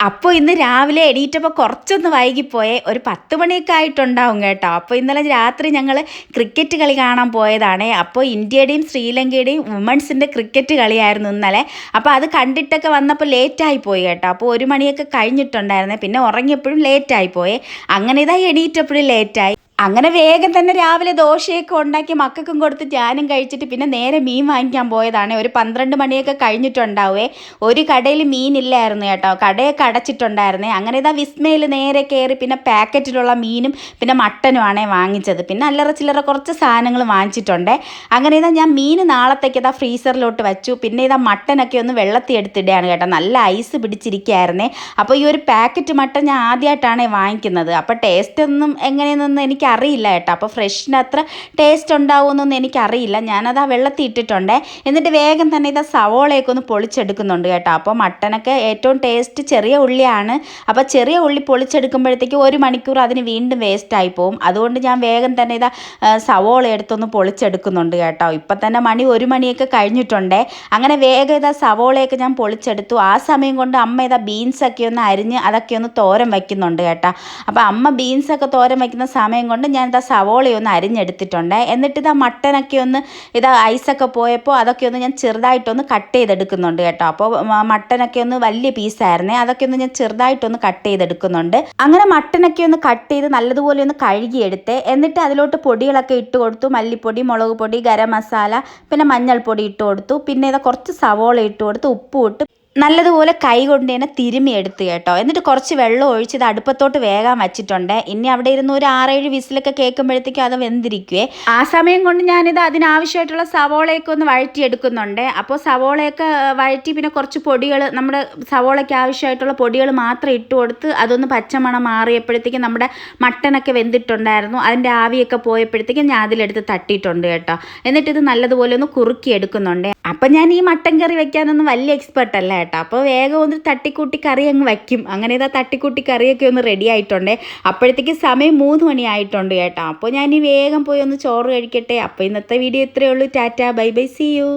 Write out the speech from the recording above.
അപ്പോൾ ഇന്ന് രാവിലെ എണീറ്റപ്പോൾ കുറച്ചൊന്ന് വൈകിപ്പോയേ, ഒരു 10 മണിയൊക്കെ ആയിട്ടുണ്ടാവും കേട്ടോ. അപ്പോൾ ഇന്നലെ രാത്രി ഞങ്ങൾ ക്രിക്കറ്റ് കളി കാണാൻ പോയതാണ്. അപ്പോൾ ഇന്ത്യയുടെയും ശ്രീലങ്കയുടെയും വുമൺസിൻ്റെ ക്രിക്കറ്റ് കളിയായിരുന്നു ഇന്നലെ. അപ്പോൾ അത് കണ്ടിട്ടൊക്കെ വന്നപ്പോൾ ലേറ്റായി പോയി കേട്ടോ. അപ്പോൾ 1 മണിയൊക്കെ കഴിഞ്ഞിട്ടുണ്ടായിരുന്നേ. പിന്നെ ഉറങ്ങിയപ്പോഴും ലേറ്റായി പോയേ. അങ്ങനെ ഇതാ എണീറ്റപ്പോഴും ലേറ്റായി. അങ്ങനെ വേഗം തന്നെ രാവിലെ ദോശയൊക്കെ ഉണ്ടാക്കി മക്കൾക്കും കൊടുത്ത് ഞാനും കഴിച്ചിട്ട് പിന്നെ നേരെ മീൻ വാങ്ങിക്കാൻ പോയതാണ്. ഒരു 12 മണിയൊക്കെ കഴിഞ്ഞിട്ടുണ്ടാവേ. ഒരു കടയിൽ മീനില്ലായിരുന്നു കേട്ടോ, കടയൊക്കെ അടച്ചിട്ടുണ്ടായിരുന്നേ. അങ്ങനെ ഇതാ വിസ്മയിൽ നേരെ കയറി പിന്നെ പാക്കറ്റിലുള്ള മീനും പിന്നെ മട്ടനുമാണേ വാങ്ങിച്ചത്. പിന്നെ അല്ലറ ചില്ലറ കുറച്ച് സാധനങ്ങൾ വാങ്ങിച്ചിട്ടുണ്ട്. അങ്ങനെ ഇതാ ഞാൻ മീൻ നാളത്തേക്ക് ഇതാ ഫ്രീസറിലോട്ട് വെച്ചു. പിന്നെ ഇതാ മട്ടനൊക്കെ ഒന്ന് വെള്ളത്തിൽ എടുത്തിടുകയാണ് കേട്ടോ, നല്ല ഐസ് പിടിച്ചിരിക്കുകയായിരുന്നേ. അപ്പോൾ ഈ ഒരു പാക്കറ്റ് മട്ടൻ ഞാൻ ആദ്യമായിട്ടാണ് വാങ്ങിക്കുന്നത്. അപ്പോൾ ടേസ്റ്റ് ഒന്നും എങ്ങനെയെന്നൊന്നും എനിക്കറിയില്ല കേട്ടോ. അപ്പോൾ ഫ്രഷിന് അത്ര ടേസ്റ്റ് ഉണ്ടാവുമെന്നൊന്നും എനിക്കറിയില്ല. ഞാനത് ആ വെള്ളത്തിൽ ഇട്ടിട്ടുണ്ട്. എന്നിട്ട് വേഗം തന്നെ ഇതാ സവോളയൊക്കെ ഒന്ന് പൊളിച്ചെടുക്കുന്നുണ്ട് കേട്ടോ. അപ്പോൾ മട്ടനൊക്കെ ഏറ്റവും ടേസ്റ്റ് ചെറിയ ഉള്ളിയാണ്. അപ്പോൾ ചെറിയ ഉള്ളി പൊളിച്ചെടുക്കുമ്പോഴത്തേക്ക് 1 മണിക്കൂർ അതിന് വീണ്ടും വേസ്റ്റായി പോകും. അതുകൊണ്ട് ഞാൻ വേഗം തന്നെ ഇതാ സവോള എടുത്തൊന്ന് പൊളിച്ചെടുക്കുന്നുണ്ട് കേട്ടോ. ഇപ്പം തന്നെ 1 മണിയൊക്കെ കഴിഞ്ഞിട്ടുണ്ട്. അങ്ങനെ വേഗം ഇതാ സവോളയൊക്കെ ഞാൻ പൊളിച്ചെടുത്തു. ആ സമയം കൊണ്ട് അമ്മ ഇതാ ബീൻസൊക്കെ ഒന്ന് അരിഞ്ഞ് അതൊക്കെ ഒന്ന് തോരൻ വയ്ക്കുന്നുണ്ട് കേട്ടോ. അപ്പോൾ അമ്മ ബീൻസൊക്കെ തോരൻ വയ്ക്കുന്ന സമയം കൊണ്ട് ഞാൻ ഇതാ സവോളയൊന്ന് അരിഞ്ഞെടുത്തിട്ടുണ്ട്. എന്നിട്ട് ഇതാ മട്ടനൊക്കെ ഒന്ന് ഇതാ ഐസൊക്കെ പോയപ്പോൾ അതൊക്കെ ഒന്ന് ഞാൻ ചെറുതായിട്ടൊന്ന് കട്ട് ചെയ്തെടുക്കുന്നുണ്ട് കേട്ടോ. അപ്പോൾ മട്ടനൊക്കെ ഒന്ന് വലിയ പീസായിരുന്നേ, അതൊക്കെ ഒന്ന് ഞാൻ ചെറുതായിട്ടൊന്ന് കട്ട് ചെയ്തെടുക്കുന്നുണ്ട്. അങ്ങനെ മട്ടനൊക്കെ ഒന്ന് കട്ട് ചെയ്ത് നല്ലതുപോലെ ഒന്ന് കഴുകിയെടുത്തേ. എന്നിട്ട് അതിലോട്ട് പൊടികളൊക്കെ ഇട്ട് കൊടുത്തു. മല്ലിപ്പൊടി, മുളക് പൊടി, ഗരം മസാല, പിന്നെ മഞ്ഞൾപ്പൊടി ഇട്ട് കൊടുത്തു. പിന്നെ ഇതാ കുറച്ച് സവോള ഇട്ട് കൊടുത്ത് ഉപ്പും ഇട്ട് നല്ലതുപോലെ കൈ കൊണ്ട് തന്നെ തിരുമ്മി എടുത്ത് കേട്ടോ. എന്നിട്ട് കുറച്ച് വെള്ളം ഒഴിച്ച് ഇത് അടുപ്പത്തോട്ട് വേഗം വെച്ചിട്ടുണ്ട്. ഇനി അവിടെ ഇരുന്ന് ഒരു 6-7 വിസിലൊക്കെ കേൾക്കുമ്പോഴത്തേക്കും അത് വെന്തിരിക്കുവേ. ആ സമയം കൊണ്ട് ഞാനിത് അതിനാവശ്യമായിട്ടുള്ള സവോളയൊക്കെ ഒന്ന് വഴറ്റിയെടുക്കുന്നുണ്ട്. അപ്പോൾ സവോളയൊക്കെ വഴറ്റി പിന്നെ കുറച്ച് പൊടികൾ, നമ്മുടെ സവോളയ്ക്ക് ആവശ്യമായിട്ടുള്ള പൊടികൾ മാത്രം ഇട്ട് കൊടുത്ത് അതൊന്ന് പച്ചമണം മാറിയപ്പോഴത്തേക്കും നമ്മുടെ മട്ടനൊക്കെ വെന്തിട്ടുണ്ടായിരുന്നു. അതിൻ്റെ ആവിയൊക്കെ പോയപ്പോഴത്തേക്കും ഞാൻ അതിലെടുത്ത് തട്ടിയിട്ടുണ്ട് കേട്ടോ. എന്നിട്ട് ഇത് നല്ലതുപോലെ ഒന്ന് കുറുക്കി എടുക്കുന്നുണ്ട്. അപ്പം ഞാൻ ഈ മട്ടൻ കറി വെക്കാനൊന്നും വലിയ എക്സ്പെർട്ട് അല്ല കേട്ടോ. അപ്പോൾ വേഗം ഒന്ന് തട്ടിക്കൂട്ടി കറി അങ്ങ് വയ്ക്കും. അങ്ങനെ ഇതാ തട്ടിക്കൂട്ടി കറിയൊക്കെ ഒന്ന് റെഡി ആയിട്ടുണ്ട്. അപ്പോഴത്തേക്ക് സമയം 3 മണി ആയിട്ടുണ്ട് കേട്ടോ. അപ്പോൾ ഞാൻ ഈ വേഗം പോയി ഒന്ന് ചോറ് കഴിക്കട്ടെ. അപ്പോൾ ഇന്നത്തെ വീഡിയോ ഇത്രയേ ഉള്ളൂ. Tata, bye bye, see U.